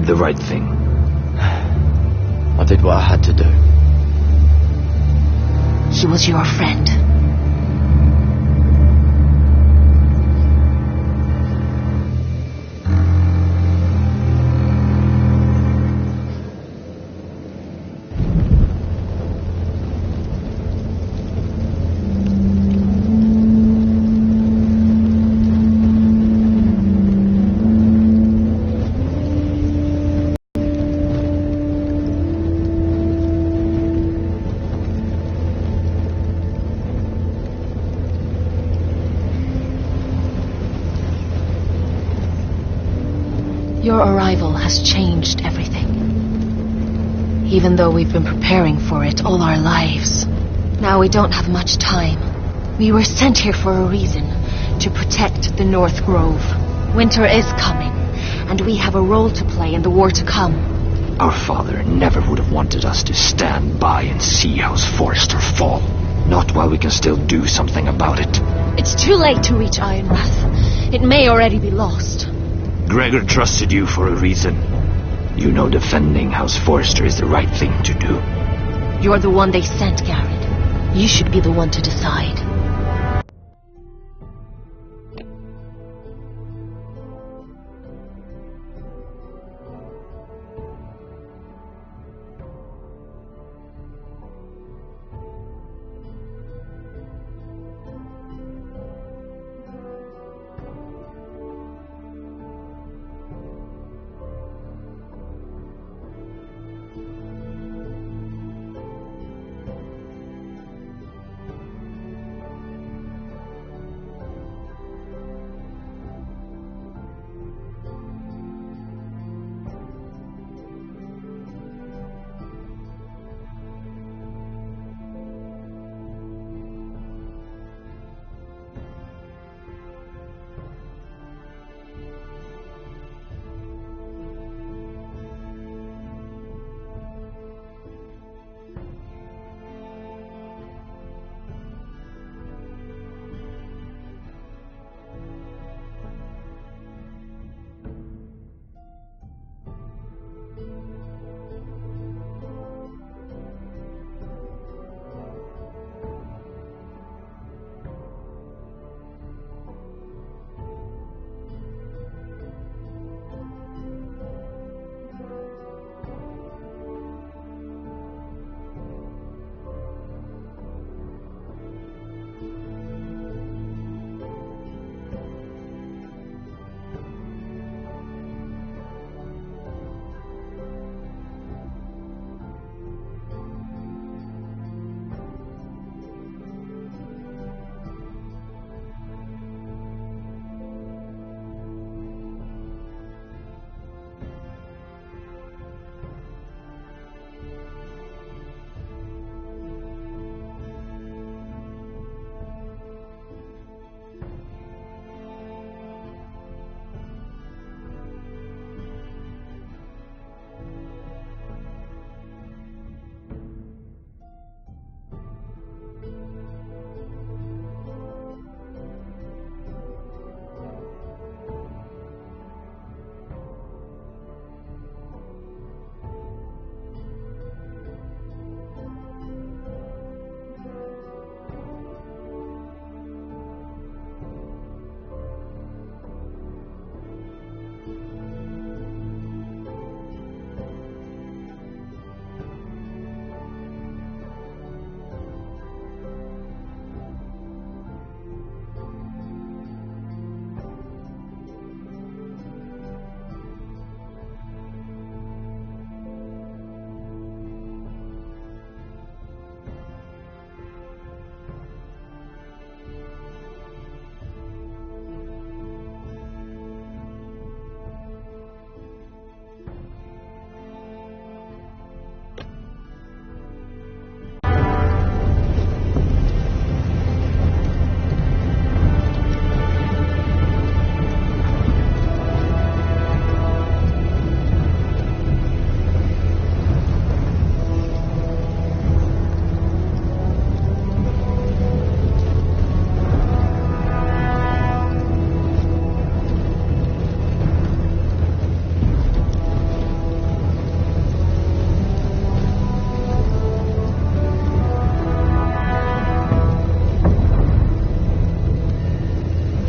did the right thing. I did what I had to do. He was your friend. Your arrival has changed everything. Even though we've been preparing for it all our lives. Now we don't have much time. We were sent here for a reason. To protect the North Grove. Winter is coming, and we have a role to play in the war to come. Our father never would have wanted us to stand by and see House Forrester fall. Not while we can still do something about it. It's too late to reach Ironrath. It may already be lost. Gregor trusted you for a reason. You know defending House Forrester is the right thing to do. You're the one they sent, Garrett. You should be the one to decide.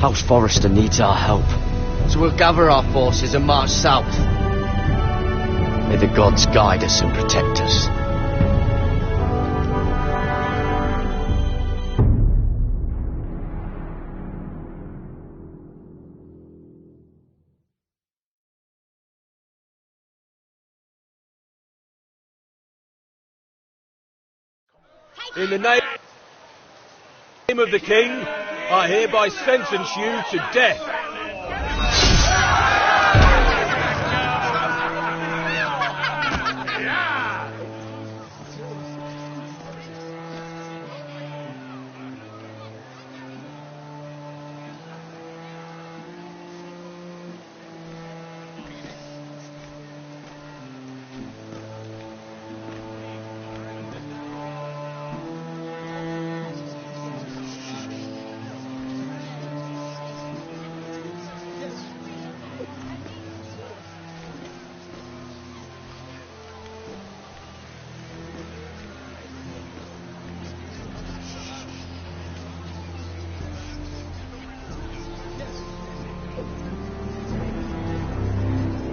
House Forrester needs our help. So we'll gather our forces and march south. May the gods guide us and protect us. In the name of the King, I hereby sentence you to death.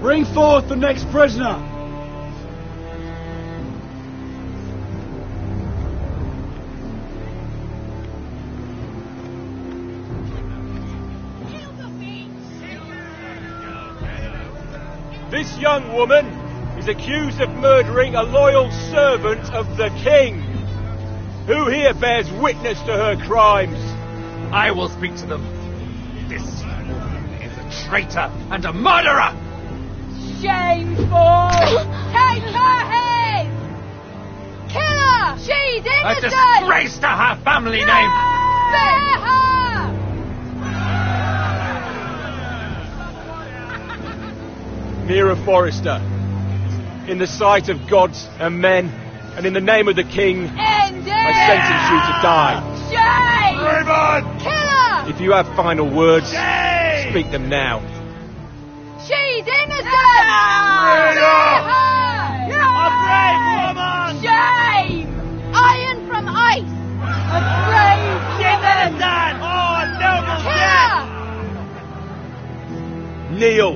Bring forth the next prisoner! This young woman is accused of murdering a loyal servant of the King. Who here bears witness to her crimes? I will speak to them. This woman is a traitor and a murderer! Shameful! Take her head! Kill her! She's A innocent! disgrace to her family name! Spare her! Mira Forrester, in the sight of gods and men, and in the name of the King, End it! I sentence you to die. Shame! Raven! Kill her! If you have final words, Shame! speak them now. She's innocent! Spare her! A brave woman! Shame! Iron from ice! A brave woman! Oh, noble Kill her! Kneel.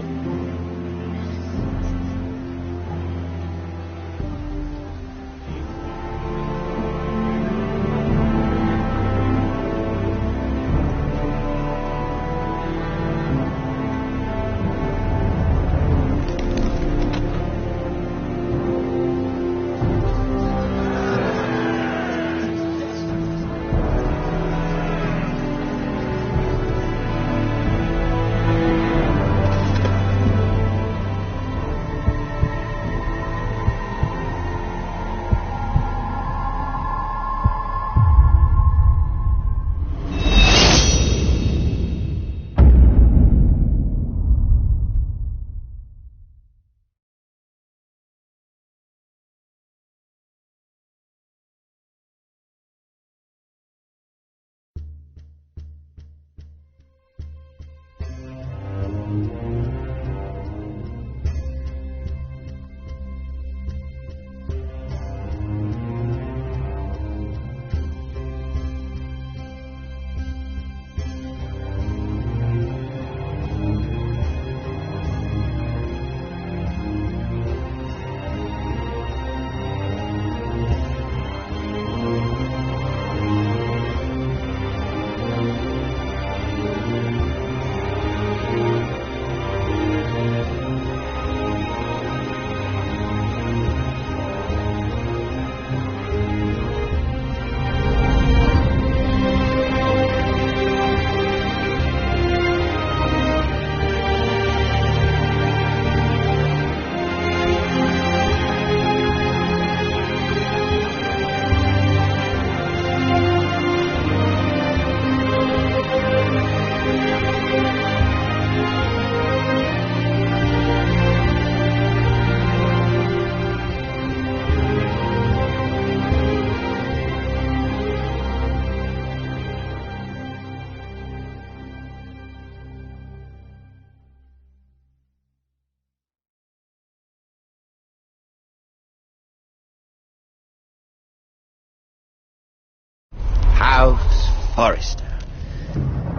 House Forrester.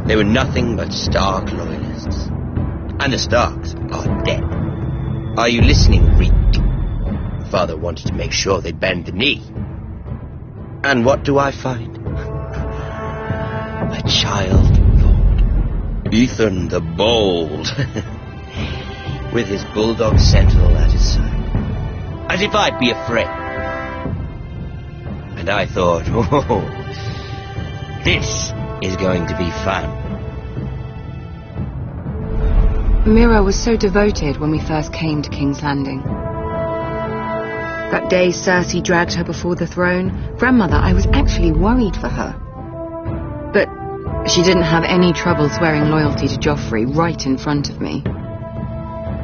They were nothing but Stark loyalists. And the Starks are dead. Are you listening, Reek? Father wanted to make sure they'd bend the knee. And what do I find? A child lord. Ethan the Bold. With his bulldog sentinel at his side. As if I'd be afraid. And I thought, oh, this is going to be fun. Mira was so devoted when we first came to King's Landing. That day Cersei dragged her before the throne, Grandmother, I was actually worried for her. But she didn't have any trouble swearing loyalty to Joffrey right in front of me.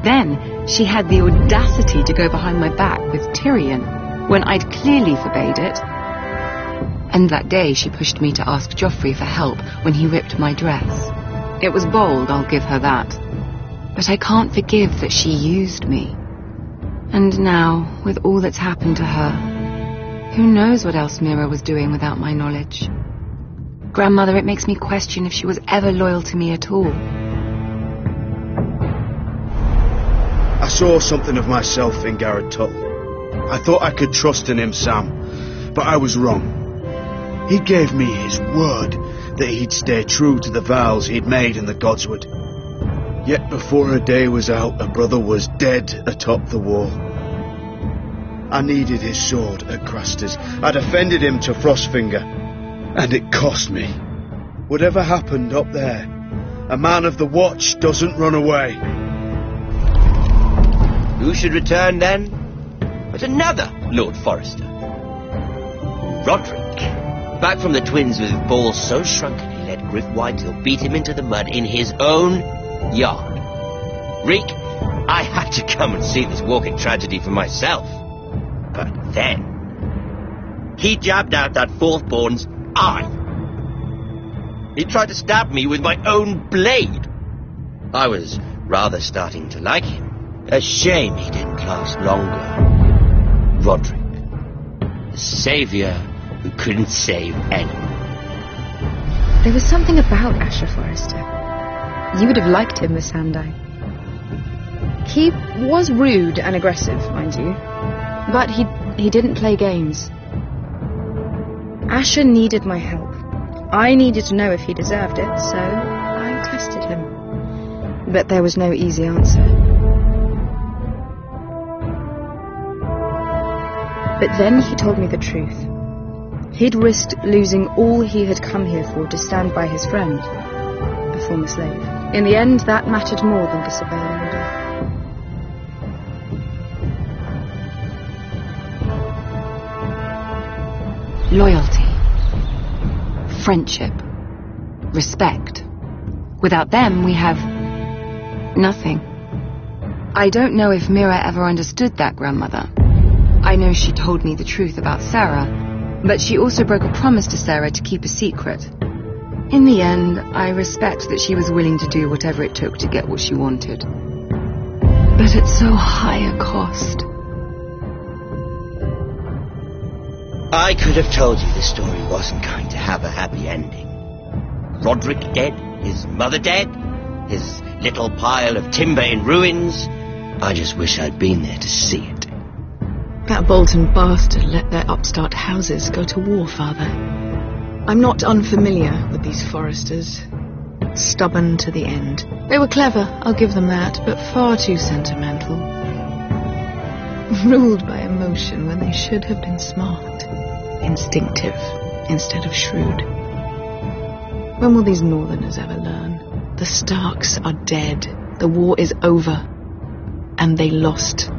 Then she had the audacity to go behind my back with Tyrion when I'd clearly forbade it. And that day she pushed me to ask Joffrey for help when he ripped my dress. It was bold, I'll give her that. But I can't forgive that she used me. And now, with all that's happened to her, who knows what else Mira was doing without my knowledge? Grandmother, it makes me question if she was ever loyal to me at all. I saw something of myself in Garrett Tull. I thought I could trust in him, Sam, but I was wrong. He gave me his word that he'd stay true to the vows he'd made in the Godswood. Yet before a day was out, a brother was dead atop the wall. I needed his sword at Craster's. I defended him to Frostfinger, and it cost me. Whatever happened up there, a man of the Watch doesn't run away. Who should return then? But another Lord Forrester. Roderick. Back from the Twins with his balls so shrunken he let Griff Whitetail beat him into the mud in his own yard. Reek, I had to come and see this walking tragedy for myself. But then he jabbed out that fourth-born's eye. He tried to stab me with my own blade. I was rather starting to like him. A shame he didn't last longer. Roderick, the saviour who couldn't save anyone. There was something about Asher Forrester. You would have liked him, Miss Sandai. He was rude and aggressive, mind you, but he didn't play games. Asher needed my help. I needed to know if he deserved it, so I tested him. But there was no easy answer. But then he told me the truth. He'd risked losing all he had come here for to stand by his friend, a former slave. In the end, that mattered more than disobeying order. Loyalty, friendship, respect. Without them, we have nothing. I don't know if Mira ever understood that, Grandmother. I know she told me the truth about Sarah, but she also broke a promise to Sarah to keep a secret. In the end, I respect that she was willing to do whatever it took to get what she wanted. But at so high a cost. I could have told you this story wasn't going to have a happy ending. Roderick dead, his mother dead, his little pile of timber in ruins. I just wish I'd been there to see it. That Bolton bastard let their upstart houses go to war, Father. I'm not unfamiliar with these Forresters. Stubborn to the end. They were clever, I'll give them that, but far too sentimental. Ruled by emotion when they should have been smart. Instinctive instead of shrewd. When will these Northerners ever learn? The Starks are dead. The war is over. And they lost.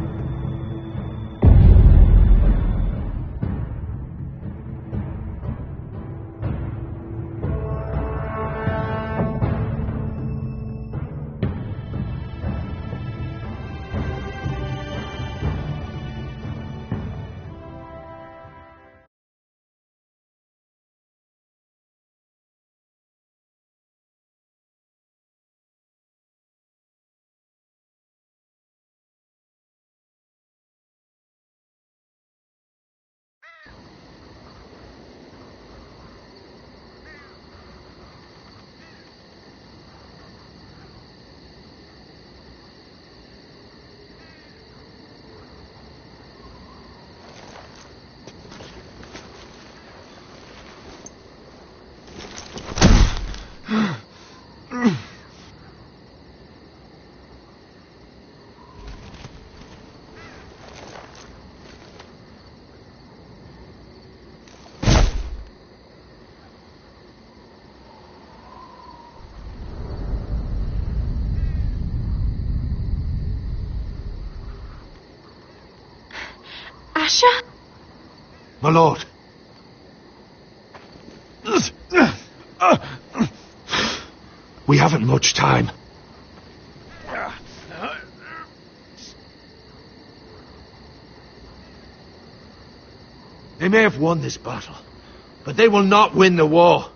Asher? My lord. We haven't much time. They may have won this battle, but they will not win the war.